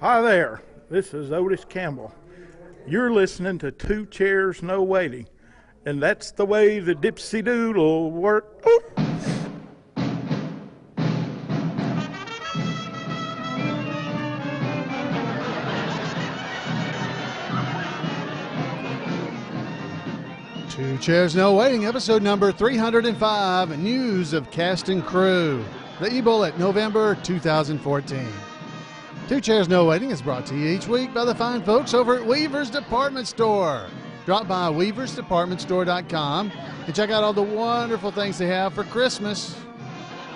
Hi there, this is Otis Campbell. You're listening to Two Chairs No Waiting, and that's the way the dipsy doodle work. Oop. Two Chairs No Waiting, episode number 305, News of Cast and Crew. The eBullet, November 2014. Two Chairs No Waiting is brought to you each week by the fine folks over at Weaver's Department Store. Drop by weaversdepartmentstore.com and check out all the wonderful things they have for Christmas.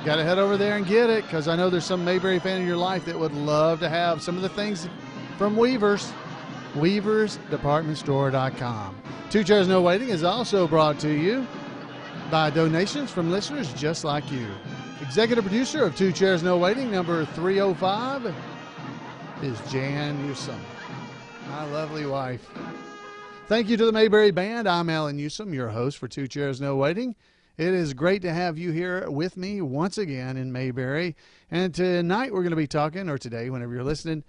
Got to head over there and get it, because I know there's some Mayberry fan in your life that would love to have some of the things from Weaver's. weaversdepartmentstore.com. Two Chairs No Waiting is also brought to you by donations from listeners just like you. Executive producer of Two Chairs No Waiting, number 305, is Jan Newsom, my lovely wife. Thank you to the Mayberry Band. I'm Alan Newsom, your host for Two Chairs No Waiting. It is great to have you here with me once again in Mayberry. And tonight we're going to be talking, or today, whenever you're listening,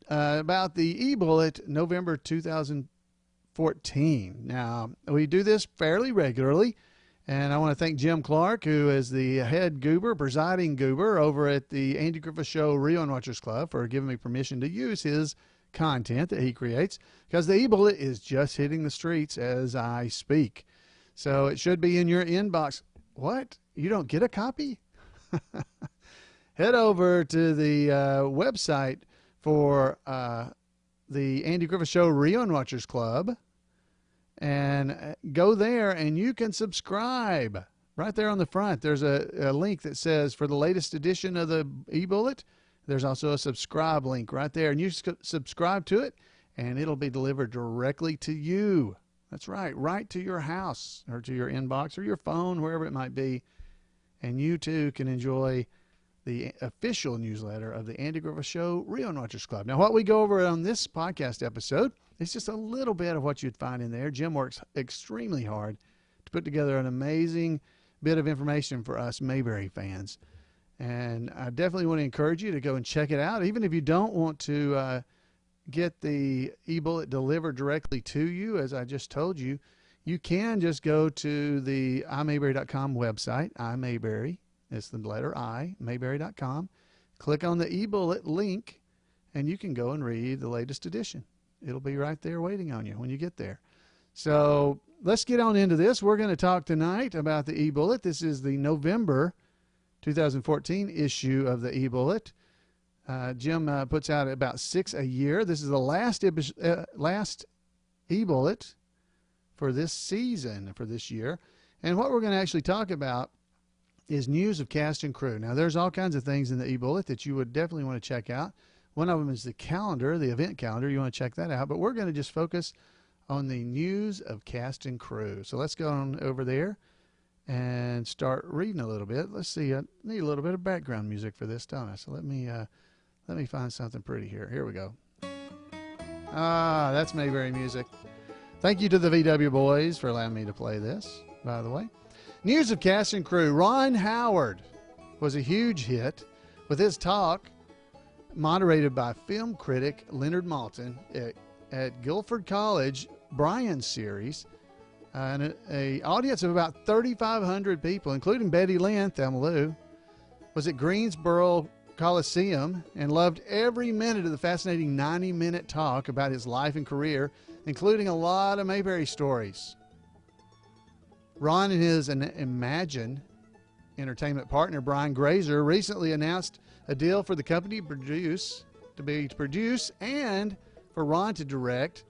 about the eBullet November 2014. Now, we do this fairly regularly, and I want to thank Jim Clark, who is the head goober, presiding goober over at the Andy Griffith Show Rerun Watchers Club, for giving me permission to use his content that he creates, because the eBullet is just hitting the streets as I speak. So it should be in your inbox. What? You don't get a copy? Head over to the website for the Andy Griffith Show Rerun Watchers Club, and go there and you can subscribe. Right there on the front, there's a link that says for the latest edition of the eBullet. There's also a subscribe link right there, and you subscribe to it, and it'll be delivered directly to you. That's right to your house or to your inbox or your phone, wherever it might be, and you too can enjoy the official newsletter of the Andy Griffith Show Rerun Watchers Club. Now, what we go over on this podcast episode is just a little bit of what you'd find in there. Jim works extremely hard to put together an amazing bit of information for us Mayberry fans. And I definitely want to encourage you to go and check it out. Even if you don't want to get the eBullet delivered directly to you, as I just told you, you can just go to the iMayberry.com website, iMayberry. It's the letter I, Mayberry.com. Click on the eBullet link, and you can go and read the latest edition. It'll be right there waiting on you when you get there. So let's get on into this. We're going to talk tonight about the eBullet. This is the November 2014 issue of the eBullet. Jim puts out about 6 a year. This is the last eBullet for this season, for this year. And what we're going to actually talk about is news of cast and crew. Now, there's all kinds of things in the eBullet that you would definitely want to check out. One of them is the calendar, the event calendar. You want to check that out. But we're going to just focus on the news of cast and crew. So let's go on over there and start reading a little bit. Let's see. I need a little bit of background music for this, don't I? So let me find something pretty here. Here we go. Ah, that's Mayberry music. Thank you to the VW boys for allowing me to play this, by the way. News of cast and crew. Ron Howard was a huge hit with his talk, moderated by film critic Leonard Maltin at Guilford College Brian series, and an audience of about 3,500 people, including Betty Lynn, Thelma Lou, was at Greensboro Coliseum and loved every minute of the fascinating 90-minute talk about his life and career, including a lot of Mayberry stories. Ron and his Imagine entertainment partner Brian Grazer recently announced a deal for the company to produce and for Ron to direct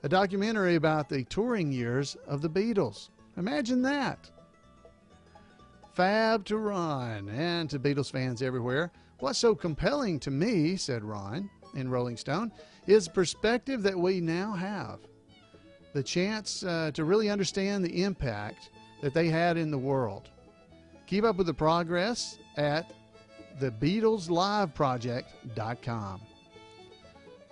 a documentary about the touring years of the Beatles. Imagine that. Fab to Ron and to Beatles fans everywhere. What's so compelling to me, said Ron in Rolling Stone, is perspective that we now have. The chance to really understand the impact that they had in the world. Keep up with the progress at thebeatlesliveproject.com.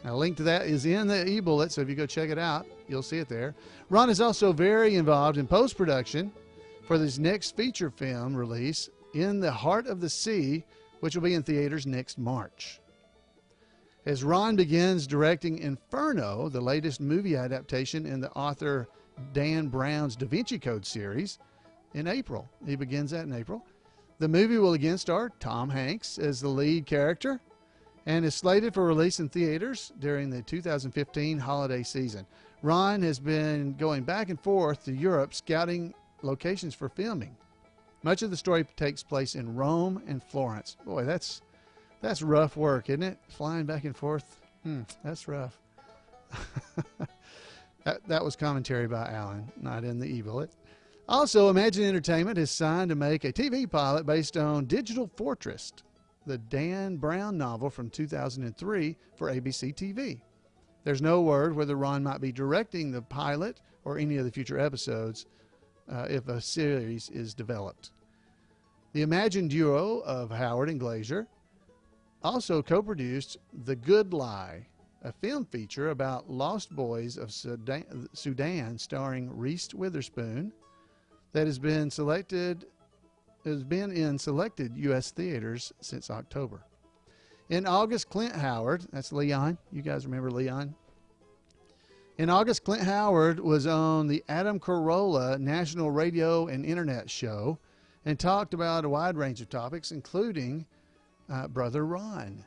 Now, a link to that is in the eBullet, so if you go check it out, you'll see it there. Ron is also very involved in post-production for this next feature film release, In the Heart of the Sea, which will be in theaters next March. as Ron begins directing Inferno, the latest movie adaptation in the author Dan Brown's Da Vinci Code series, in April. He begins that in April. The movie will again star Tom Hanks as the lead character and is slated for release in theaters during the 2015 holiday season. Ron has been going back and forth to Europe scouting locations for filming. Much of the story takes place in Rome and Florence. Boy, that's rough work, isn't it? Flying back and forth. That's rough. That was commentary by Alan, not in the eBullet. Also, Imagine Entertainment has signed to make a TV pilot based on Digital Fortress, the Dan Brown novel from 2003 for ABC TV. There's no word whether Ron might be directing the pilot or any of the future episodes if a series is developed. The Imagine duo of Howard and Glazer also co-produced The Good Lie, a film feature about lost boys of Sudan starring Reese Witherspoon that has been in selected U.S. theaters since October. In August, Clint Howard, that's Leon. You guys remember Leon? In August, Clint Howard was on the Adam Carolla National Radio and Internet Show and talked about a wide range of topics, including Brother Ron.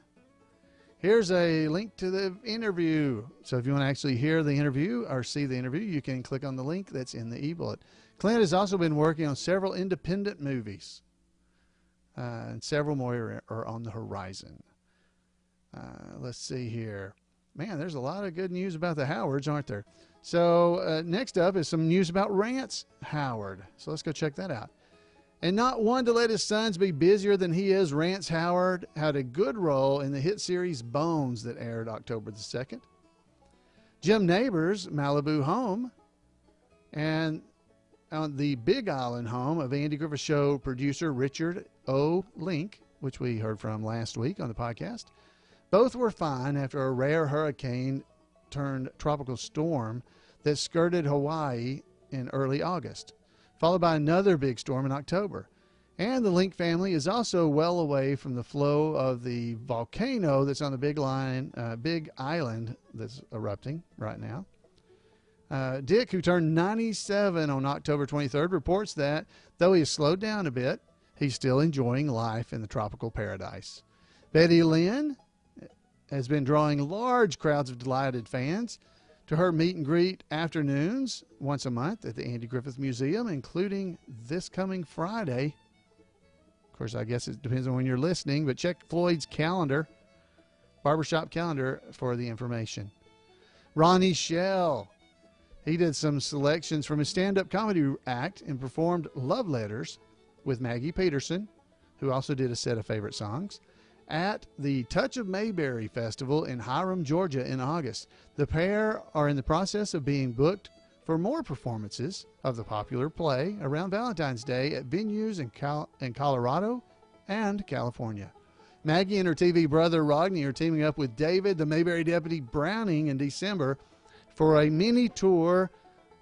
Here's a link to the interview. So if you want to actually hear the interview or see the interview, you can click on the link that's in the eBullet. Clint has also been working on several independent movies, and several more are on the horizon. Let's see here. Man, there's a lot of good news about the Howards, aren't there? So next up is some news about Rance Howard. So let's go check that out. And not one to let his sons be busier than he is, Rance Howard had a good role in the hit series Bones that aired October the 2nd. Jim Neighbors' Malibu home and on the Big Island home of Andy Griffith Show producer Richard O. Link, which we heard from last week on the podcast. Both were fine after a rare hurricane turned tropical storm that skirted Hawaii in early August, followed by another big storm in October. And the Link family is also well away from the flow of the volcano that's on the Big Island that's erupting right now. Dick, who turned 97 on October 23rd, reports that though he has slowed down a bit, he's still enjoying life in the tropical paradise. Betty Lynn has been drawing large crowds of delighted fans to her meet and greet afternoons once a month at the Andy Griffith Museum, including this coming Friday. Of course, I guess it depends on when you're listening, but check Floyd's calendar, barbershop calendar, for the information. Ronnie Shell, he did some selections from his stand-up comedy act and performed Love Letters with Maggie Peterson, who also did a set of favorite songs, at the Touch of Mayberry Festival in Hiram, Georgia in August. The pair are in the process of being booked for more performances of the popular play around Valentine's Day at venues in Colorado and California. Maggie and her TV brother Rodney are teaming up with David, the Mayberry Deputy Browning, in December for a mini tour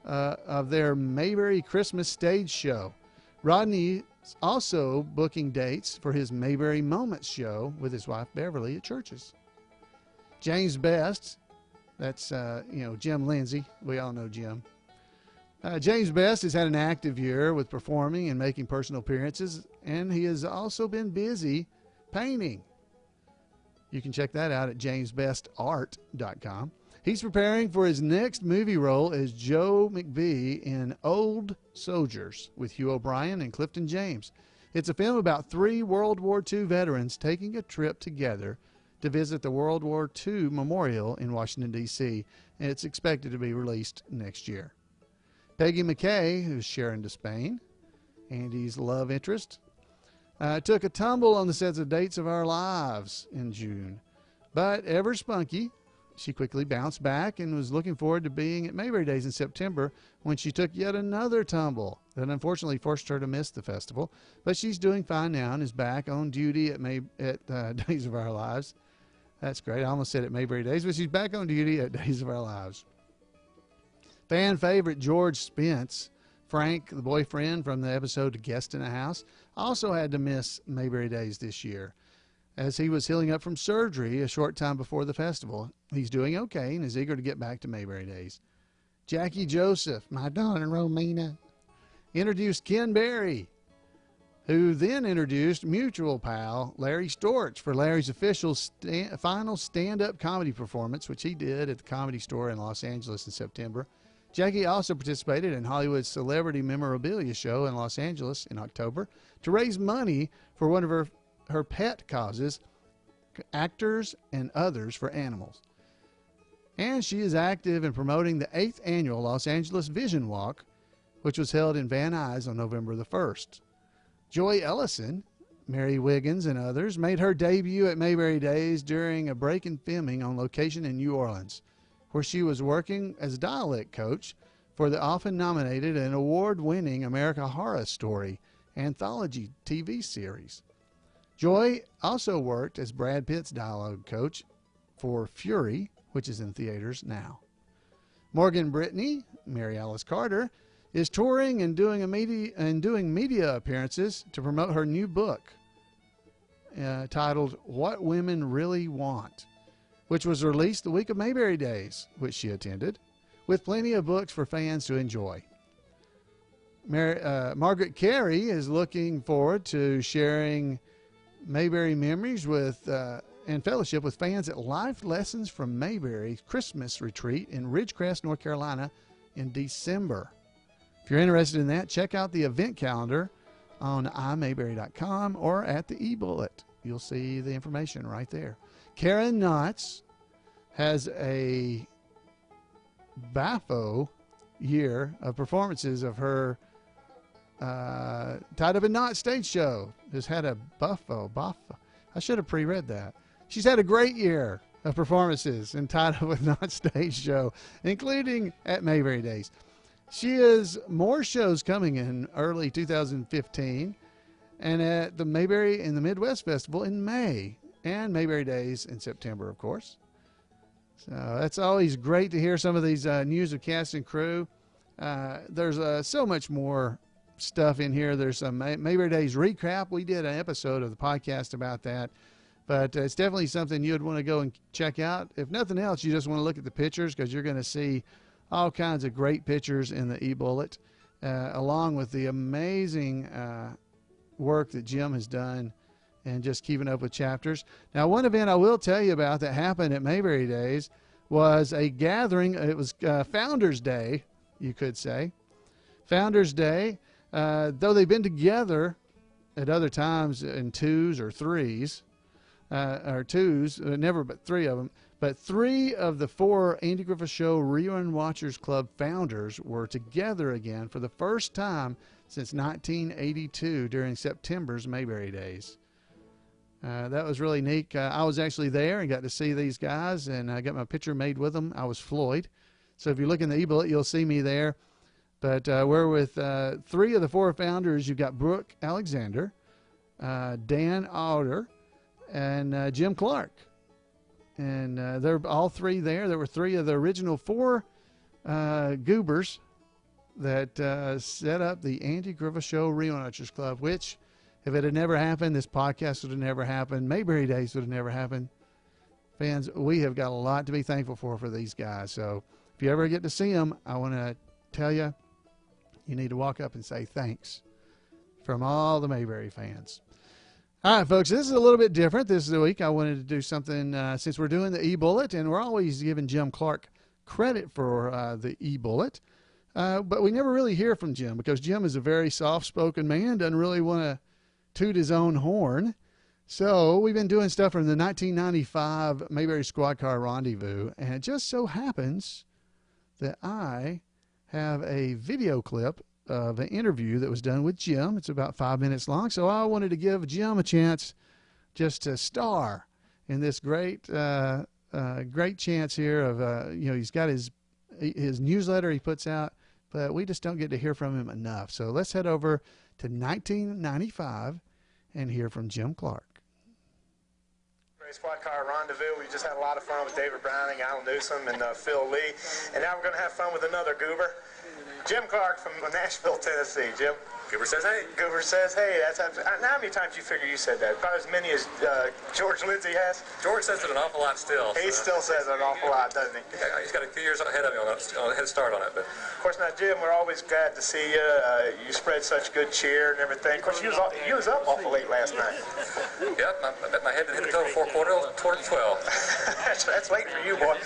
of their Mayberry Christmas stage show. Rodney also booking dates for his Mayberry Moments show with his wife Beverly at churches. James Best, that's Jim Lindsay, we all know Jim. James Best has had an active year with performing and making personal appearances, and he has also been busy painting. You can check that out at jamesbestart.com. He's preparing for his next movie role as Joe McBee in Old Soldiers with Hugh O'Brian and Clifton James. It's a film about 3 World War II veterans taking a trip together to visit the World War II Memorial in Washington, D.C., and it's expected to be released next year. Peggy McKay, who's Sharon Despain, Andy's love interest, took a tumble on the sets of Dates of Our Lives in June, but ever spunky, she quickly bounced back and was looking forward to being at Mayberry Days in September when she took yet another tumble that unfortunately forced her to miss the festival. But she's doing fine now and is back on duty at Days of Our Lives. That's great. I almost said at Mayberry Days, but she's back on duty at Days of Our Lives. Fan favorite George Spence, Frank, the boyfriend from the episode Guest in a House, also had to miss Mayberry Days this year. as he was healing up from surgery a short time before the festival. He's doing okay and is eager to get back to Mayberry Days. Jackie Joseph, my darling Romina, introduced Ken Berry, who then introduced mutual pal Larry Storch for Larry's official final stand-up comedy performance, which he did at the Comedy Store in Los Angeles in September. Jackie also participated in Hollywood's Celebrity Memorabilia Show in Los Angeles in October to raise money for one of her pet causes, Actors and Others for Animals. And she is active in promoting the 8th annual Los Angeles Vision Walk, which was held in Van Nuys on November the 1st. Joy Ellison, Mary Wiggins, and others made her debut at Mayberry Days during a break in filming on location in New Orleans, where she was working as a dialect coach for the often nominated and award-winning American Horror Story anthology TV series. Joy also worked as Brad Pitt's dialogue coach for Fury, which is in theaters now. Morgan Brittany, Mary Alice Carter, is touring and doing media appearances to promote her new book titled What Women Really Want, which was released the week of Mayberry Days, which she attended, with plenty of books for fans to enjoy. Margaret Carey is looking forward to sharing Mayberry memories with and fellowship with fans at Life Lessons from Mayberry Christmas Retreat in Ridgecrest, North Carolina in December. If you're interested in that, check out the event calendar on imayberry.com or at the eBullet. You'll see the information right there. Karen Knotts has a baffo year of performances of her Tied Up in Knot stage show. Has had a buffo. I should have pre-read that. She's had a great year of performances in Tied Up with Knot stage show, including at Mayberry Days. She has more shows coming in early 2015 and at the Mayberry in the Midwest Festival in May and Mayberry Days in September, of course. So that's always great to hear some of these news of cast and crew. There's so much more stuff in here. There's some Mayberry Days recap. We did an episode of the podcast about that, but it's definitely something you'd want to go and check out. If nothing else, you just want to look at the pictures because you're going to see all kinds of great pictures in the eBullet, along with the amazing work that Jim has done and just keeping up with chapters. Now, one event I will tell you about that happened at Mayberry Days was a gathering. It was Founders Day, you could say. Founders Day, though they've been together at other times in twos or threes, or twos, never but three of them. But 3 of the 4 Andy Griffith Show Rerun Watchers Club founders were together again for the first time since 1982 during September's Mayberry Days. That was really neat. I was actually there and got to see these guys, and I got my picture made with them. I was Floyd. So if you look in the eBullet, you'll see me there. But we're with 3 of the 4 founders. You've got Brooke Alexander, Dan Alder, and Jim Clark. And they're all 3 there. There were 3 of the original 4 goobers that set up the Andy Griffith Show Rerun Watchers Club, which, if it had never happened, this podcast would have never happened. Mayberry Days would have never happened. Fans, we have got a lot to be thankful for these guys. So if you ever get to see them, I want to tell you, you need to walk up and say thanks from all the Mayberry fans. All right, folks, this is a little bit different. This week I wanted to do something, since we're doing the eBullet, and we're always giving Jim Clark credit for the eBullet, but we never really hear from Jim because Jim is a very soft-spoken man, doesn't really want to toot his own horn. So we've been doing stuff from the 1995 Mayberry Squad Car Rendezvous, and it just so happens that I have a video clip of an interview that was done with Jim. It's about 5 minutes long, so I wanted to give Jim a chance just to star in this great chance here of, he's got his newsletter he puts out, but we just don't get to hear from him enough. So let's head over to 1995 and hear from Jim Clark. Squad Car Rendezvous. We just had a lot of fun with David Browning, Alan Newsom, and Phil Lee. And now we're going to have fun with another goober, Jim Clark from Nashville, Tennessee. Jim? Goober says hey. Goober says hey. That's how many times you figure you said that? About as many as George Lindsay has. George says it an awful lot still. He still says it an awful lot, doesn't he? Yeah, he's got a few years ahead of me on a head start on it. But of course, now Jim, we're always glad to see you. You spread such good cheer and everything. Of course, you was up awful late last night. Yep, I bet my head didn't hit the total 4 quarters, 12. that's late for you, boy.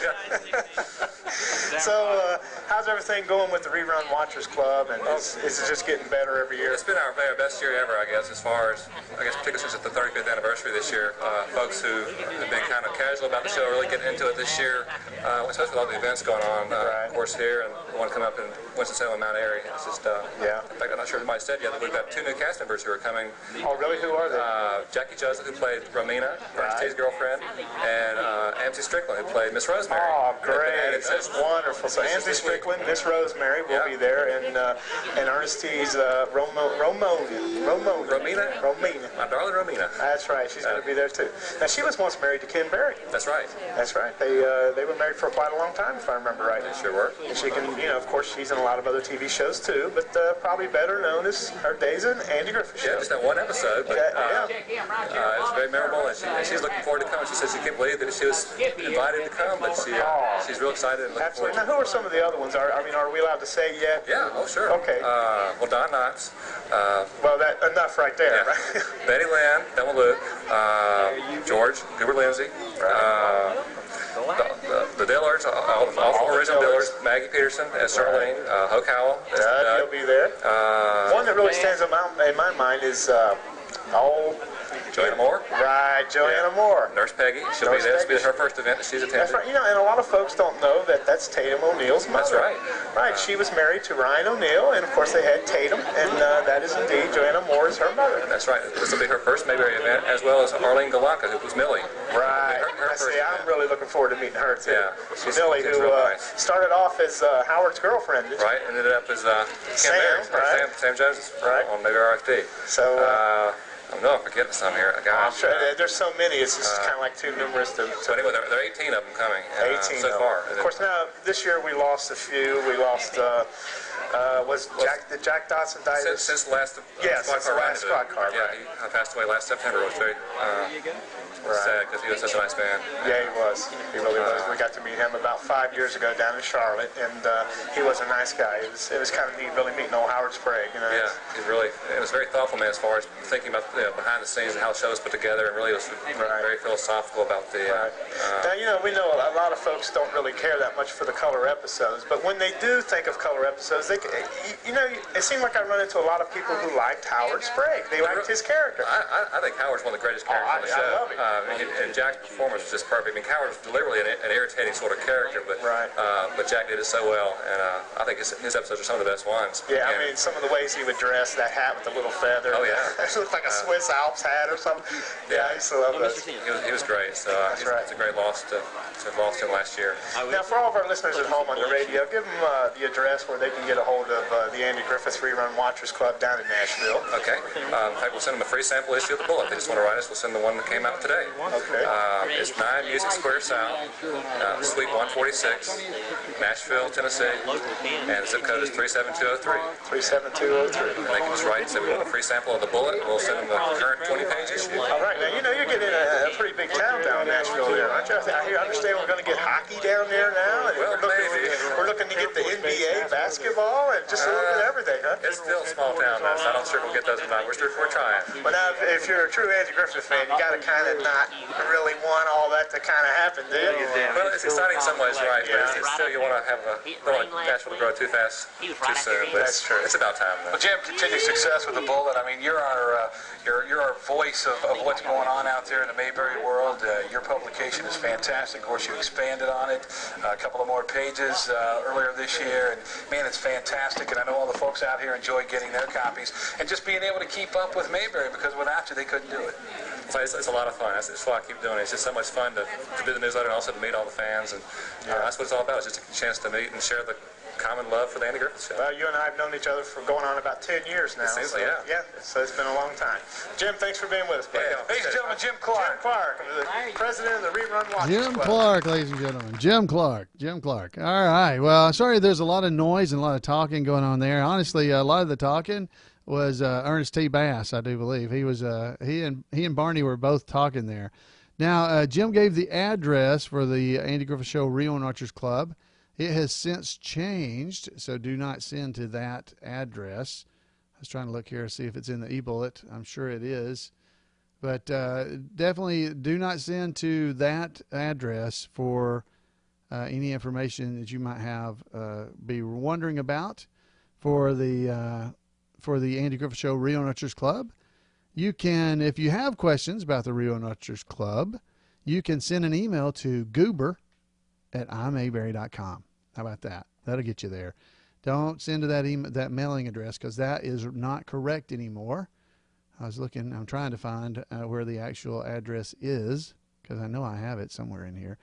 So, how's everything going with the Rerun Watchers Club, and is it just getting better every year? It's been our best year ever, I guess, as far as, particularly since it's the 35th anniversary this year. Folks who have been kind of casual about the show really getting into it this year, especially with all the events going on, of course, here, and the one coming up in Winston-Salem and Mount Airy. It's just, yeah. In fact, I'm not sure if anybody said yet that we've got 2 new cast members who are coming. Oh, really? Who are they? Jackie Joseph, who played Romina, Ernest T's girlfriend, and Amity Strickland, who played Miss Rosemary. Oh, great. That's wonderful. So Amity Strickland, Miss Rosemary will be there, and Ernest T's Romina. My darling Romina. That's right. She's going to be there, too. Now, she was once married to Ken Berry. That's right. That's right. They were married for quite a long time, if I remember right. They sure were. And she can, of course, she's in a lot of other TV shows, too, but probably better known as her days in Andy Griffith Show. Yeah, just that one episode, but it was very memorable, and she's looking forward to coming. She says she can't believe that she was invited to come, but she's real excited and looking forward to it. Now, who are some of the other ones? Are we allowed to say yet? Yeah, oh, sure. Okay. Well, Don Knotts. Well, that enough right there, yeah. right? Betty Lynn, Thelma Luke, George, Goober Lindsay, the Dillards, all the original Dillards, Maggie Peterson, Charlene, Hoke Howell. He'll be there. One that really stands in my mind is Joanna Moore. Right, Joanna Moore. Nurse Peggy. She'll be there. This will be her first event that she's attended. That's right. And a lot of folks don't know that that's Tatum O'Neill's mother. That's right. Right. She was married to Ryan O'Neill, and of course they had Tatum, and that is indeed Joanna Moore is her mother. That's right. This will be her first Mayberry event, as well as Arlene Galanka, who was Millie. Right. I'm really looking forward to meeting her too. Yeah. Millie, who started off as Howard's girlfriend. Right. Ended up as Sam Jones on Mayberry RFD. So. I'm forgetting some here. Sure, there's so many, it's just kind of like too numerous to... So anyway, there are 18 of them coming 18 so far. Of course, now, this year we lost a few. We lost, did Jack Dotson die? Since the last Squad Car. Yeah, he passed away last September. It was very sad because he was such a nice man. Yeah, he was. He really was. We got to meet him about 5 years ago down in Charlotte, and he was a nice guy. It was kind of neat, really meeting old Howard Sprague. Yeah, it was very thoughtful man as far as thinking about behind the scenes and how the show was put together, and really was very philosophical about the... Now, we know a lot of folks don't really care that much for the color episodes, but when they do think of color episodes, it seemed like I run into a lot of people who liked Howard Sprague. They liked his character. I think Howard's one of the greatest characters on the show. I love him. And Jack's performance was just perfect. I mean, Howard was deliberately an irritating sort of character, but Jack did it so well, and I think his episodes are some of the best ones. Yeah, I mean, some of the ways he would dress, that hat with the little feather. Oh, yeah. It looked like a Swiss Alps hat or something. Yeah, I used to love those. He was great, so it's a great loss to have lost him last year. Now, for all of our listeners at home on the radio, give them the address where they can get a hold of the Andy Griffith Rerun Watchers Club down in Nashville. Okay. In fact, we'll send them a free sample issue of the Bullet. They just want to write us. We'll send the one that came out today. Okay. It's 9 Music Square South, Suite 146, Nashville, Tennessee, and the zip code is 37203. 37203. And they can just write and say we want a free sample of the Bullet, and we'll send them the current 20-page issue. All right. Now, you're getting a pretty big town down in Nashville there, aren't you? I understand we're going to get hockey down there now. And well, maybe. We're looking to get the NBA basketball and just a little bit of everything, huh? It's still a small town, though, so I'm not sure we'll get those tonight. We're trying. But now, if you're a true Andy Griffith fan, you got to kind of not really want all that to kind of happen, do you? Well, it's exciting in some ways, right? But it's still, you want to have don't want Nashville to grow too fast, too soon. But that's true. It's about time, though. Well, Jim, continued success with the Bullet. I mean, you're our voice of what's going on out there in the Mayberry world. Your publication is fantastic. Of course, you expanded on it, a couple of more pages earlier this year, and man, it's fantastic. And I know all the folks out here enjoy getting their copies and just being able to keep up with Mayberry, because without you, they couldn't do it. It's a lot of fun. That's why I keep doing it. It's just so much fun to do the newsletter and also to meet all the fans, and that's what it's all about. It's just a chance to meet and share the common love for the Andy Griffith Show. Well, you and I have known each other for going on about 10 years now. It seems like, yeah, so it's been a long time. Jim, thanks for being with us, buddy. Yeah, ladies and gentlemen, Jim Clark. Jim Clark, the president of the Rerun Watchers Jim Club. Clark, ladies and gentlemen. Jim Clark. All right. Well, sorry there's a lot of noise and a lot of talking going on there. Honestly, a lot of the talking was Ernest T. Bass, I do believe. He was he and Barney were both talking there. Now, Jim gave the address for the Andy Griffith Show Rerun Watchers Club. It has since changed, so do not send to that address. I was trying to look here to see if it's in the eBullet. I'm sure it is. But definitely do not send to that address for any information that you might have be wondering about for the Andy Griffith Show Rerun Watchers Club. You can, if you have questions about the Rerun Watchers Club, you can send an email to goober@imayberry.com. How about that? That'll get you there. Don't send to that mailing address because that is not correct anymore. I was looking, I'm trying to find where the actual address is because I know I have it somewhere in here.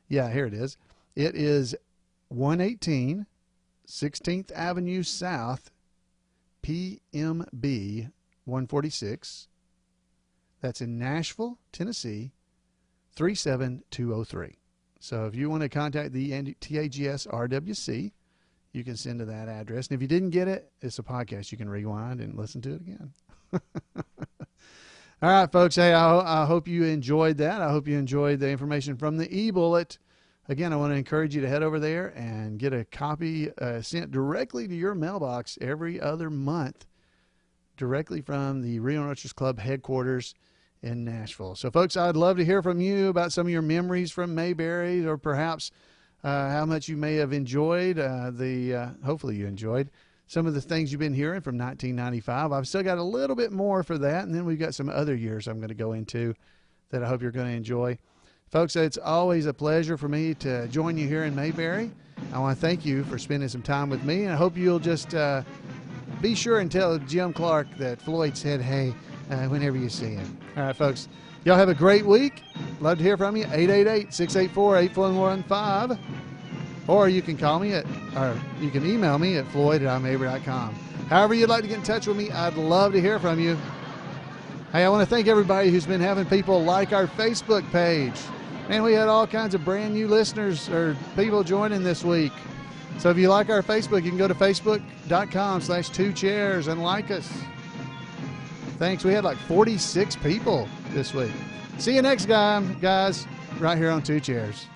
Yeah, here it is. It is 118 16th Avenue South, PMB 146. That's in Nashville, Tennessee, 37203. So if you want to contact the TAGSRWC, you can send to that address. And if you didn't get it, it's a podcast. You can rewind and listen to it again. All right, folks. Hey, I hope you enjoyed that. I hope you enjoyed the information from the eBullet. Again, I want to encourage you to head over there and get a copy sent directly to your mailbox every other month, directly from the Rerun Watchers Club headquarters in Nashville. So, folks, I'd love to hear from you about some of your memories from Mayberry, or perhaps how much you may have enjoyed hopefully you enjoyed some of the things you've been hearing from 1995. I've still got a little bit more for that, and then we've got some other years I'm going to go into that I hope you're going to enjoy. Folks, it's always a pleasure for me to join you here in Mayberry. I want to thank you for spending some time with me, and I hope you'll just be sure and tell Jim Clark that Floyd said hey whenever you see him. All right, folks, y'all have a great week. Love to hear from you. 888-684-8115. Or you can call me or you can email me at floyd@imayberry.com. However you'd like to get in touch with me, I'd love to hear from you. Hey, I want to thank everybody who's been having people like our Facebook page. Man, we had all kinds of brand new listeners or people joining this week. So if you like our Facebook, you can go to facebook.com/2chairs and like us. Thanks. We had like 46 people this week. See you next time, guys, right here on 2 Chairs.